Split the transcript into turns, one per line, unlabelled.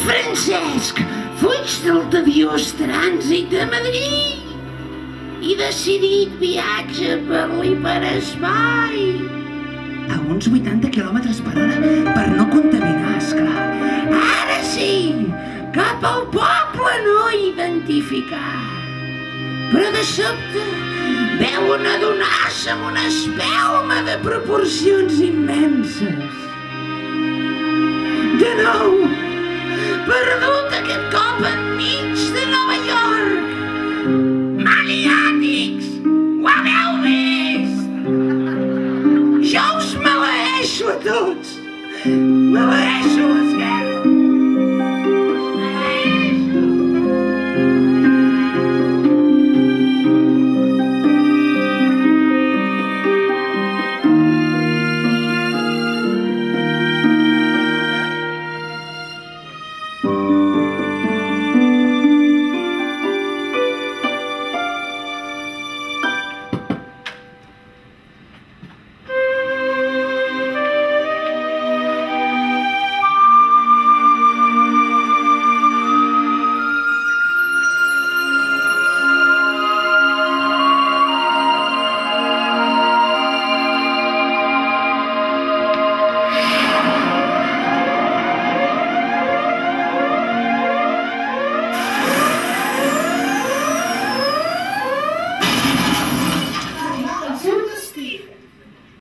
Francesc fuig del tediós trànsit de Madrid i decidit viatge per l'hiperespai a uns 80 km per hora per no contaminar, esclar. Ara sí, cap al poble no identificat. Però de sobte veuen adonar-se amb una espelma de proporcions immenses. De nou, perdut aquest cop enmig